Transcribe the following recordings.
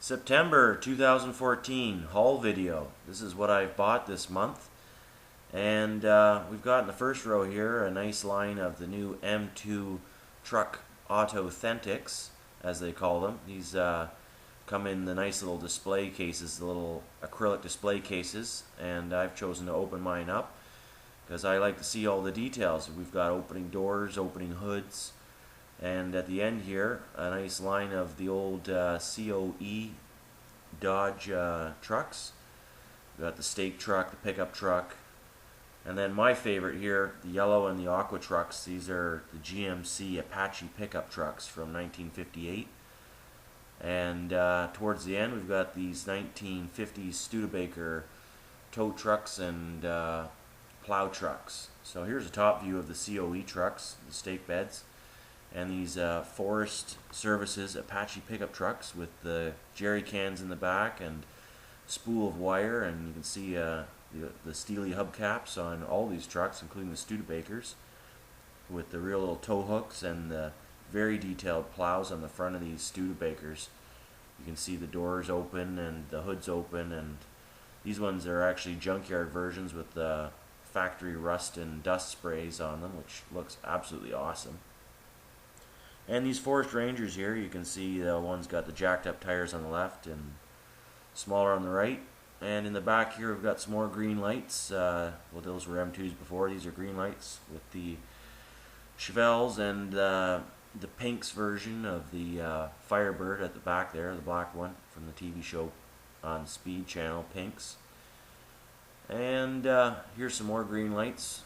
September 2014 haul video. This is what I've bought this month. And we've got in the first row here a nice line of the new M2 Truck Authentics, as they call them. These come in the nice little display cases, the little acrylic display cases, and I've chosen to open mine up because I like to see all the details. We've got opening doors, opening hoods, and at the end here a nice line of the old COE Dodge trucks. We've got the stake truck, the pickup truck, and then my favorite here, the yellow and the aqua trucks. These are the GMC Apache pickup trucks from 1958. And towards the end we've got these 1950s Studebaker tow trucks and plow trucks. So here's a top view of the COE trucks, the stake beds, and these Forest Services Apache pickup trucks with the jerry cans in the back and spool of wire, and you can see the steely hubcaps on all these trucks, including the Studebakers, with the real little tow hooks and the very detailed plows on the front of these Studebakers. You can see the doors open and the hoods open, and these ones are actually junkyard versions with the factory rust and dust sprays on them, which looks absolutely awesome. And these Forest Rangers here, you can see the one's got the jacked up tires on the left and smaller on the right. And in the back here we've got some more green lights. Well, those were M2s before. These are green lights with the Chevelles and the Pinks version of the Firebird at the back there, the black one from the TV show on Speed Channel, Pinks. And here's some more green lights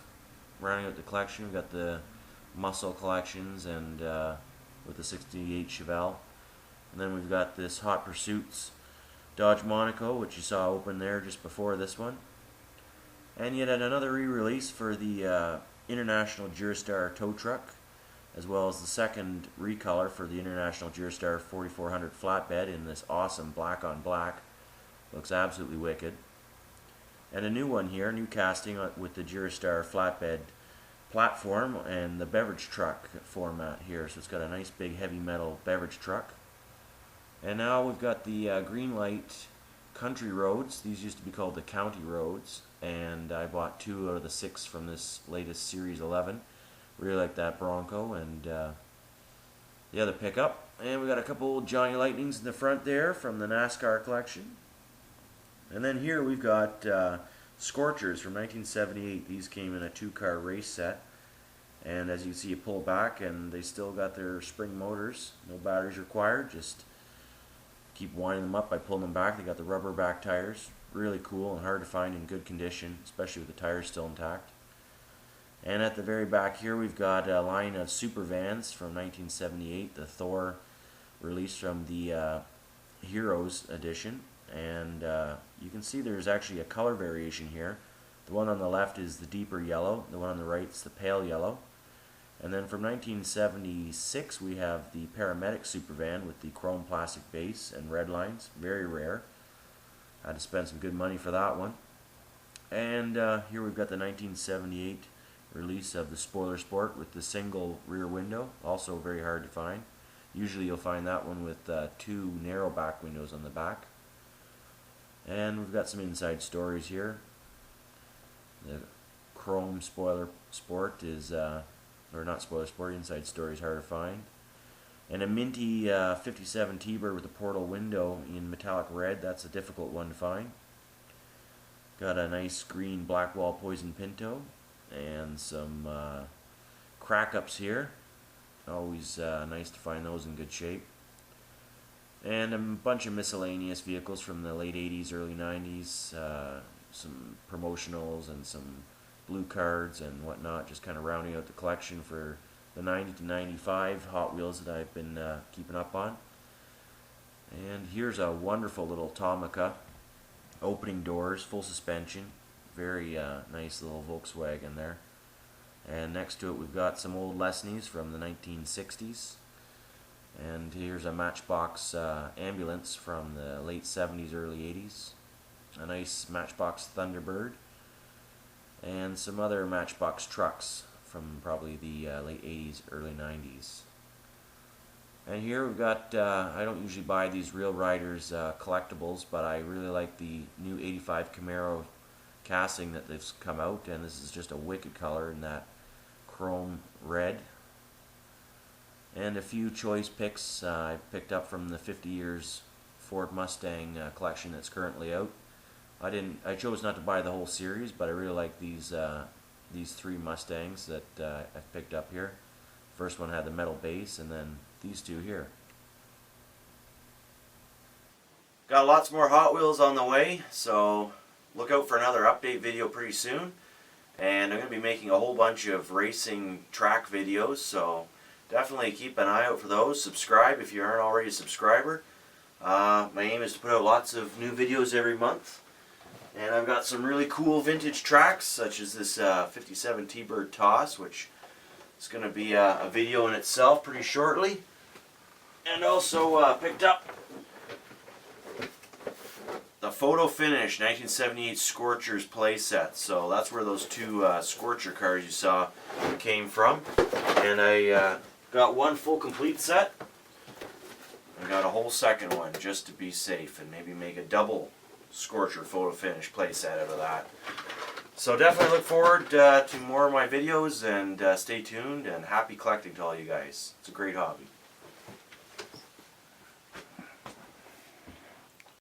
rounding out the collection. We've got the Muscle collections and with the 68 Chevelle. And then we've got this Hot Pursuits Dodge Monaco, which you saw open there just before this one. And yet another re-release for the International Durastar tow truck, as well as the second recolor for the International Durastar 4400 flatbed in this awesome black on black. Looks absolutely wicked. And a new one here, new casting with the Durastar flatbed platform and the beverage truck format here. So it's got a nice big heavy metal beverage truck. And now we've got the green light country roads. These used to be called the county roads, and I bought 2 out of the 6 from this latest Series 11. Really like that Bronco and the other pickup. And we got a couple old Johnny Lightnings in the front there from the NASCAR collection. And then here we've got Scorchers from 1978. These came in a 2-car race set, and as you see, you pull back and they still got their spring motors. No batteries required, just keep winding them up by pulling them back. They got the rubber back tires, really cool and hard to find in good condition, especially with the tires still intact. And at the very back here we've got a line of super vans from 1978, the Thor release from the Heroes edition. And you can see there's actually a color variation here. The one on the left is the deeper yellow, the one on the right is the pale yellow. And then from 1976 we have the Paramedic Supervan with the chrome plastic base and red lines, very rare. Had to spend some good money for that one. And here we've got the 1978 release of the Spoiler Sport with the single rear window, also very hard to find. Usually you'll find that one with 2 narrow back windows on the back. And we've got some inside stories here. The chrome Spoiler Sport is, or not Spoiler Sport, inside story is hard to find. And a minty 57 T-Bird with a portal window in metallic red, that's a difficult one to find. Got a nice green Blackwall Poison Pinto and some crack-ups here. Always nice to find those in good shape. And a bunch of miscellaneous vehicles from the late 80s, early 90s, some promotionals and some blue cards and whatnot, just kind of rounding out the collection for the 90 to 95 Hot Wheels that I've been keeping up on. And here's a wonderful little Tomica, opening doors, full suspension, very nice little Volkswagen there. And next to it we've got some old Lesnies from the 1960s. And here's a Matchbox ambulance from the late 70s, early 80s. A nice Matchbox Thunderbird. And some other Matchbox trucks from probably the late 80s, early 90s. And here we've got, I don't usually buy these Real Riders collectibles, but I really like the new 85 Camaro casting that they've come out, and this is just a wicked color in that chrome red. And a few choice picks I picked up from the 50 years Ford Mustang collection that's currently out. I chose not to buy the whole series, but I really like these three Mustangs that I've picked up here. First one had the metal base, and then these two here. Got lots more Hot Wheels on the way, so look out for another update video pretty soon. And I'm going to be making a whole bunch of racing track videos, so definitely keep an eye out for those. Subscribe if you aren't already a subscriber. My aim is to put out lots of new videos every month. And I've got some really cool vintage tracks, such as this 57 T-Bird Toss, which is going to be a video in itself pretty shortly. And also picked up the Photo Finish 1978 Scorchers playset. So that's where those two Scorcher cars you saw came from. And I got one full complete set. I got a whole second one just to be safe and maybe make a double Scorcher Photo Finish playset out of that. So definitely look forward to more of my videos, and stay tuned, and happy collecting to all you guys. It's a great hobby.